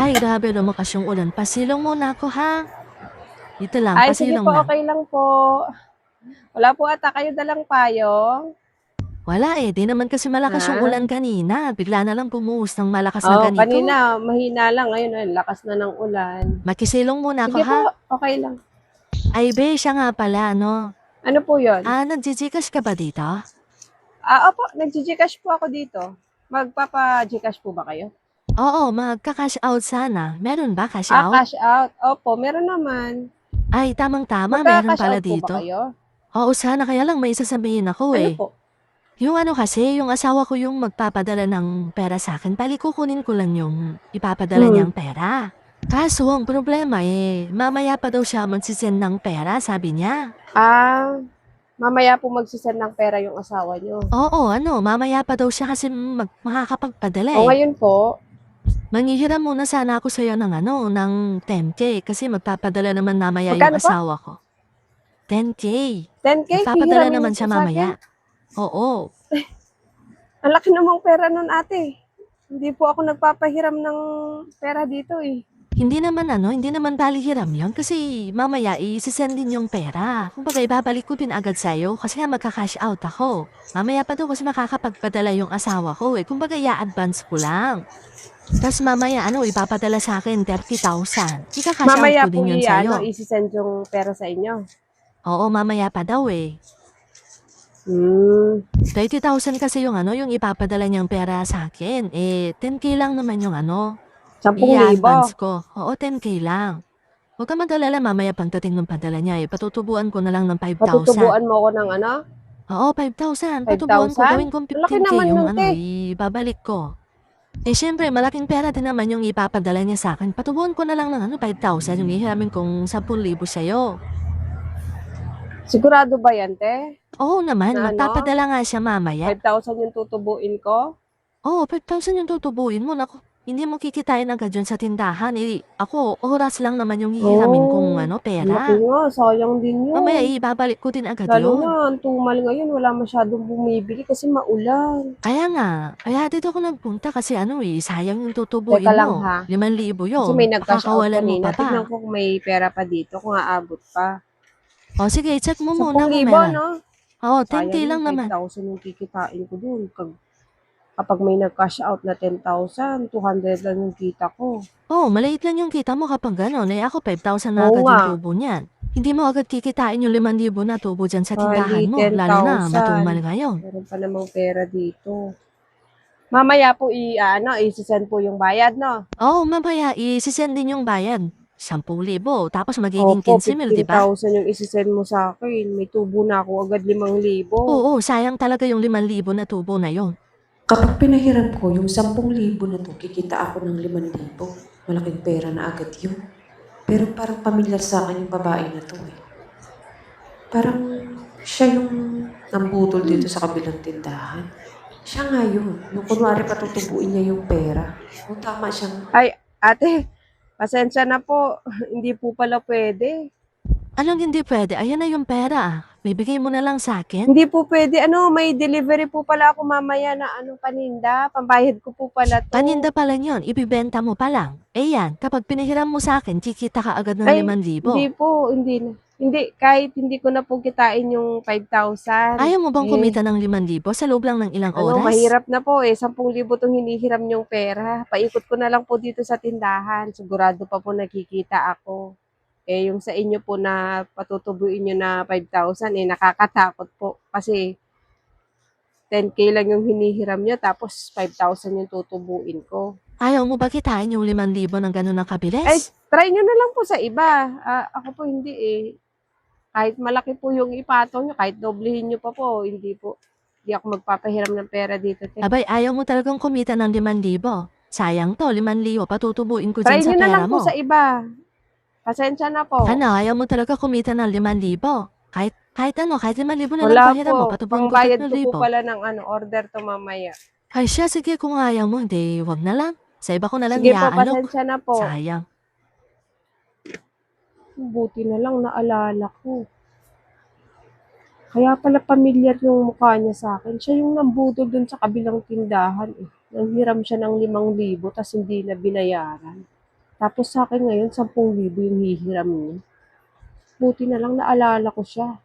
Ay, grabe lumakas yung ulan. Pasilong muna ako ha. Dito lang, Ay, sige pasilong po, lang. okay lang po. Wala po ata kayo dalang payong? Wala eh, di naman kasi malakas yung Ha? ulan kanina. Bigla na lang bumuhos ng malakas na Oo, ganito. kanina mahina lang, ngayon ay lakas na ng ulan. Makisilong muna ako Sige po, ha. okay lang. Ay, be, siya nga pala, no? Ano po 'yon? Nag-gcash ka ba dito? Opo, naggi-GCash po ako dito. Magpapa-GCash po ba kayo? Oo, magka-cash out sana. Meron ba cash out? Cash out. Opo, meron naman. Ay, tamang-tama, meron Magka-cash pala out po ba dito. kayo? Oo, sana kaya lang may sasabihin ako Ano eh. po? Yung ano kasi, yung asawa ko yung magpapadala ng pera sa akin. Bali kukunin ko lang yung ipapadala Hmm. niyang pera. Kaso ang problema eh, mamaya pa daw siya magsisend ng pera, sabi niya. Ah, mamaya po magse-send ng pera yung asawa niyo. Oo, mamaya pa daw siya kasi makakapagpadala O eh. ngayon po, Manghihiram muna sana ako sa'yo ng ng 10K kasi magpapadala naman mamaya yung magkano po? asawa ko. 10K. 10K Magpapadala hihiramin naman niyo po siya sa akin? mamaya. Oo. Ang laki namang pera nun, ate. Hindi po ako nagpapahiram ng pera dito, eh. Hindi naman bali hiram yun kasi mamaya i-send din yung pera. Kumbaga ibabalik ko din agad sa'yo kasi nga magka-cash out ako. Mamaya pa daw kasi makakapagpadala yung asawa ko eh. Kumbaga i-advance ko lang. Tapos mamaya ipapadala sa akin 30,000. Ika-cash out Mamaya ko po din yun sa'yo. isi-send yung pera sa inyo. Oo, mamaya pa daw eh. Hmm. 30,000 kasi yung ipapadala niyang pera sa akin. Eh, 10K lang naman yung 10,000. i-advance ko. Oo, 10K lang. Huwag ka mag-alala, mamaya pagdating ng padala niya eh, patutubuan ko na lang ng 5,000. Patutubuan mo ako ng ano? Oo, 5,000. Patubuan ko, 5,000? gawin kong Ang laki 15K naman yung nun, te. ibabalik ko. Eh, syempre, malaking pera din naman yung ipapadala niya sa akin. Patubuan ko na lang ng 5,000 yung ihiramin kong 10,000 sa'yo. Sigurado ba yan, te? Oo naman, Na ano, magpapadala nga siya mamaya. 5,000 yung tutubuin ko? Oo, 5,000 yung tutubuin mo. Naku, hindi mo kikitain agad yun sa tindahan. Eh, ako, oras lang naman yung hihiramin kong Oh, ang laki pera. nga. Sayang din Mamaya, yun. ibabalik ko din agad Lalo na, yun. ang tumal ngayon, wala masyadong bumibili kasi maulan. Kaya nga, kaya dito ako nagpunta kasi sayang yung Teka tutubuin lang mo. ha. 5,000 Kasi yun, may nag-cash out pakakawalan mo kanina. pa ba? Tignan ko kung may pera pa dito, kung aabot pa. O sige, check mo muna kung 10,000, meron. no? Oo, 10K Sayang lang yung naman. 5,000 yung kikitain ko dun. Kapag may nag-cash out na 10,000, 200 lang yung kita ko. Oo, maliit lang yung kita mo kapag gano'n. Eh ako, 5,000 na Oo agad nga, yung tubo niyan. Hindi mo agad kikitain yung 5,000 na tubo dyan sa bali tindahan mo, lalo na 10,000. matumal ngayon. Meron pa namang pera dito. Mamaya po i-send po yung bayad, no? Oo, mamaya isisend din yung bayad. 10,000, tapos magiging Opo, 15,000, di ba? 15,000 yung isi-send mo sa akin. May tubo na ako agad 5,000. Oo, sayang talaga yung 5,000 na tubo na yon. Kapag pinahiram ko yung 10,000 na 'to, kikita ako ng 5,000. Malaking pera na agad yun. Pero parang pamilyar sa akin yung babae na 'to, eh. Parang siya yung nambudol dito sa kabilang tindahan. Siya nga yun, yung kunwari patutubuin niya yung pera. Kung tama siyang Ay, ate, pasensya na po. Hindi po pala pwede. Anong hindi pwede? Ayan na yung pera. Bibigay mo na lang sa akin? Hindi po pwede. May delivery po pala ako mamaya na paninda. Pambayad ko po pala to. Paninda pa lang yun, ibibenta mo pa lang. Eh yan, kapag pinahiram mo sa akin, kikita ka agad ng Ay, 5,000. hindi po. Hindi na. Hindi, kahit hindi ko na po kitain yung 5,000. Ayaw mo bang Eh, kumita ng 5,000 sa loob lang ng ilang oras? mahirap na po eh. 10,000 itong hinihiram yung pera. Paikot ko na lang po dito sa tindahan. Sigurado pa po nakikita ako. Eh, yung sa inyo po na patutubuin nyo na 5,000, nakakatakot po. Kasi 10K lang yung hinihiram nyo, tapos 5,000 yung tutubuin ko. Ayaw mo ba kitain yung 5,000 ng ganun ng Ay, kabilis? try nyo na lang po sa iba. Ako po hindi eh. Kahit malaki po yung ipatong nyo, kahit doblehin nyo pa po, hindi po. Hindi ako magpapahiram ng pera dito, te. Abay, ayaw mo talagang kumita ng 5,000. Sayang to, 5,000, patutubuin ko Try dyan sa nyo na pera lang po mo. sa iba. Pasensya na po. Ayaw mo talaga kumita ng 5,000. Kahit 5,000 na lang Wala pahiram mo, po. patubuin ko Pangbayad ko po 3,000. pala ng order to mamaya. Ay siya, sige kung ayaw mo, hindi, wag na lang. Sa iba ko na lang Sige po, iaalok. pasensya na po. Sayang. Buti na lang naalala ko. Kaya pala pamilyar yung mukha niya sa akin. Siya yung nambudol dun sa kabilang tindahan eh. Nanghiram siya ng 5,000 tas hindi na binayaran. Tapos sa akin ngayon 10,000 yung hihiram niya. Buti na lang naalala ko siya.